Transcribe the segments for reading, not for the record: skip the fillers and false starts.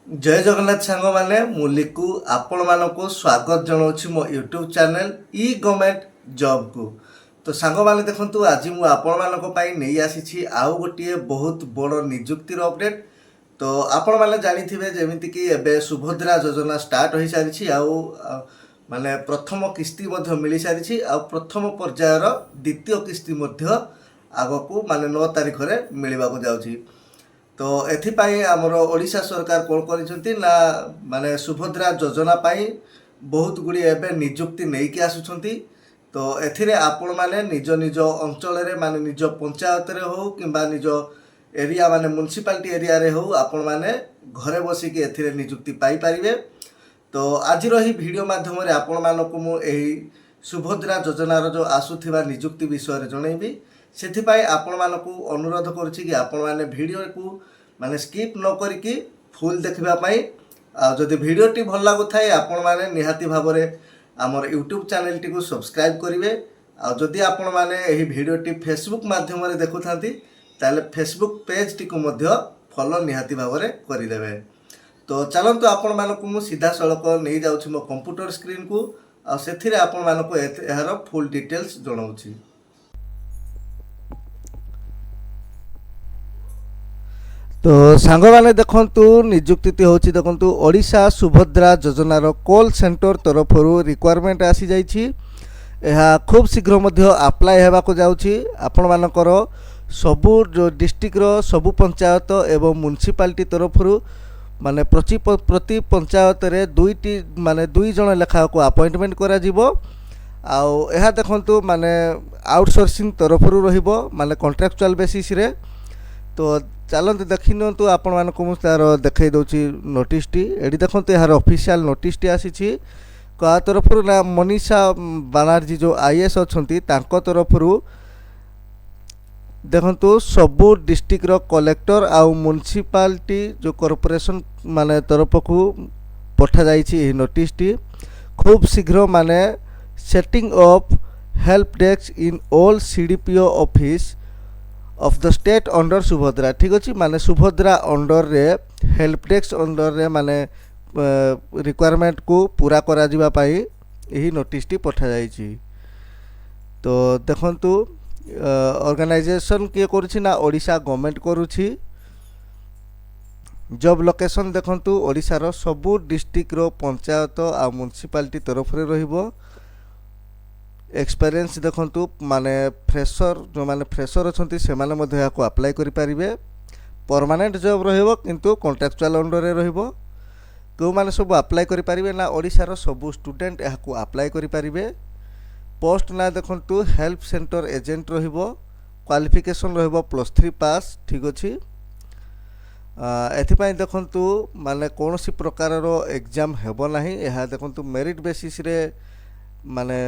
जय जगन्नाथ सांग मैंने मुलिकु आपण मानक स्वागत जनाऊँ मो यूट्यूब चैनल ई गवर्नमेंट जॉब को। तो सांग मैंने देखु आज मुझे आपण मानी नहीं आसी आउ गोटे बहुत बड़ निजुक्तिर अपडेट। तो आपण मैंने जानी जमीती कि एबे सुभद्रा योजना स्टार्ट हो सारी आउ माने प्रथम किस्ती मिल सारी आ प्रथम पर्यायर द्वितीय किस्ती आग को माने 9 तारिख में मिलवा जाऊँगी। तो एथिपाई आमर ओडिशा सरकार कौन करिसेंती ना माने सुभद्रा योजना पाई बहुत गुड़ी एबे निजुक्ति नहीं कि आसुछंती। तो एथिरे आपण माने निज निज अंचल रे माने निज पंचायत रे हो किंबा निज एरिया माने म्युनिसिपालिटी एरिया रे हो आपण माने घरे बसी के एथिरे निजुक्ति पाई परिबे। तो आज ही वीडियो माध्यम रे आपण मानको मु एही सुभद्रा योजनार जो आसुथिबा निजुक्ति विषय रे जणैबी। से आपण मानक अनुरोध करुच्ची कि आपण मैंने वीडियो को माने स्किप न करिकी फुल देखापी। जदि वीडियोटी भल लगुए आपण मैंने निहाती भाव में आमर यूट्यूब चैनल टी सब्सक्राइब करेंगे। आदि आपण मैंने यही वीडियोटी फेसबुक माध्यम देखु ताले फेसबुक पेज टी फॉलो निहाती भाव में करदे। तो चलतु आपण मानक मु सीधा सड़क नहीं जाऊँ मो कंप्यूटर स्क्रीन को से आपण मानक यार फुल डिटेल्स जनाऊँ। तो सांग मैंने देखु निजुक्ति हूँ देखु ओडिशा सुभद्रा योजनार कॉल सेंटर तरफ रिक्वायरमेंट आसी जाइछि। यह खूब शीघ्र अप्लाई होगा जाउछि। आपण मानकर सबु डिस्ट्रिक्टर सबु पंचायत एवं म्युनिसिपालिटी तरफ माने प्रति पंचायत रे दुईटी माने 2 जन लेखा को अपॉइंटमेंट करा जिवो। आउ यह देखु माने आउटसोर्सिंग तरफ रहिबो माने कॉन्ट्रैक्चुअल बेसिस रे। तो चलते देखी नियंतु आपण मानक मु तार देखै दउची नोटिस टी एडी देखंतु यार ऑफिशियल नोटिस टी आसीछि का तरफ ना मनीषा बनर्जी जो आईएएस अछंती तांको तरफ देखंतु सबु डिस्ट्रिक्ट रो कलेक्टर आ म्युनिसिपालिटी जो कॉर्पोरेशन माने तरफ को पठा जाइछि। एही नोटिस टी खूब शीघ्र माने setting up help desk in all CDPO office of the state under Subhadra. ठीक अच्छे माने सुभद्रा अंडर रे हेल्प डेस्क अंडर रे माने रिक्वायरमेंट को पूरा करा जिबा पाई यही नोटिस टी पठा जाइछि। तो देखंतु ऑर्गेनाइजेशन किए करूछि ना ओडिशा गवर्नमेंट करूछि। जॉब लोकेशन देखंतु ओडिशा रो सबु डिस्ट्रिक्ट रो पंचायत आ म्युनिसिपालिटी तरफ रे रहिबो। एक्सपीरियंस देखंतु माने फ्रेशर जो माने फ्रेशर अछंती से माने मध्ये याको अप्लाई करि परिबे। परमानेंट जॉब रहिबो किंतु कॉन्ट्रैक्चुअल अंडर रे रहिबो। को माने सब अप्लाई करि परिबे ना ओडिसा रो सब स्टूडेंट याको अप्लाई करि परिबे। पोस्ट ना देखंतु हेल्प सेंटर एजेंट रहिबो। क्वालिफिकेशन रहिबो +3 पास। ठीक अछि एथि पई देखंतु माने कोनोसी प्रकार रो एग्जाम हेबो नाही। यहा देखंतु मेरिट बेसिस रे माने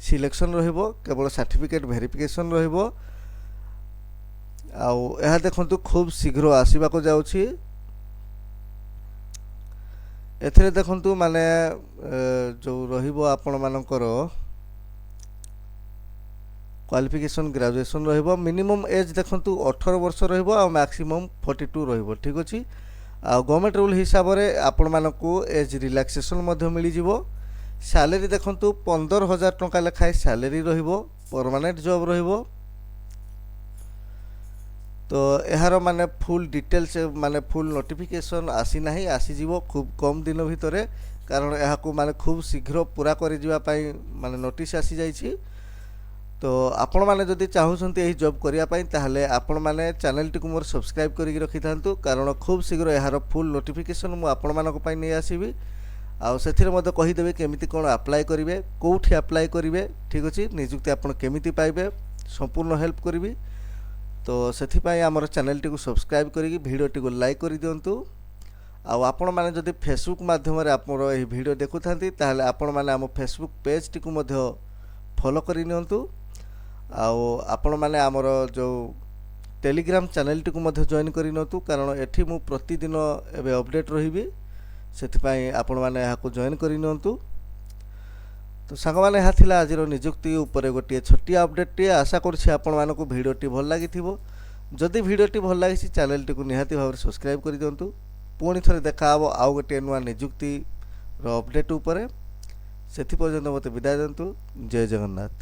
सिलेक्शन रहिबो केवल सर्टिफिकेट वेरिफिकेशन रहिबो। आउ यह देखंतु खूब शीघ्र आसीबा को जाउछि। एथरे देखंतु माने जो रहिबो आपण मानकर क्वालिफिकेशन ग्रेजुएशन रहिबो। मिनिमम एज देखंतु 18 वर्ष रहिबो आ मैक्सिमम 42 रहिबो। ठीक अछि आ गवर्नमेंट रूल हिसाब रे आपण मानकू एज रिलैक्सेशन मध्ये मिली जिवो। सैलरी देखंतु 15,000 टंका लेखाए सैलरी रहिबो। परमानेंट जॉब रहिबो। तो यार माने फुल डिटेल्स माने फुल नोटिफिकेशन आसी नाही आसी जीवो खूब कम दिन भितरे कारण यह को माने खूब शीघ्र पूरा कर जिबा पई माने नोटिस आसी जाइछि। तो आपण माने जदि चाहुछंती एही जॉब करिया पई ताहले आपण माने चैनल टी को मोर सब्सक्राइब करिक रखि थांतु कारण खूब शीघ्र यार फुल नोटिफिकेशन मु आपण मानक पई नै आसीबी। आउ सेथिरे मते कहिदेबे केमिति कोन अप्लाई करिवे कोठी अप्लाई करिवे। ठीक अछि निजुक्ति आपण केमिति पाइबे संपूर्ण हेल्प करिवि। तो सेथि पई हमर चैनल टी को सब्सक्राइब करिक वीडियो टी को लाइक करि दियंतु। आउ आपण माने जदि फेसबुक माध्यम रे आपन एही वीडियो देखुथांती ताहले आपण माने हम फेसबुक पेज टी को मध्य फॉलो करि नियंतु। आउ आपण माने हमर जो टेलीग्राम चैनल टी को मध्य जॉइन करि नियंतु कारण एठी मु प्रतिदिन एबे अपडेट रहिबी। सेथिपाई आपण माने याको जॉइन करि नियंतु। तो सांग माने हा थिला आज निजुक्ति ऊपर गोटे छोटी अपडेट टी आशा करछि आपण मानको वीडियोटी भल लागिथिबो। जदि वीडियोटी भल लागिछि चैनल टी को निहाती भाव सब्सक्राइब करि दियंतु। ପୁଣି ଥରେ ଦେଖାହେବ ଆଉ ଗୋଟିଏ ନୂଆ ନିଯୁକ୍ତିର ଅପଡ଼େଟ୍ ଉପରେ। ସେଥିପର୍ଯ୍ୟନ୍ତ ମୋତେ ବିଦାୟ ଦିଅନ୍ତୁ। ଜୟ ଜଗନ୍ନାଥ।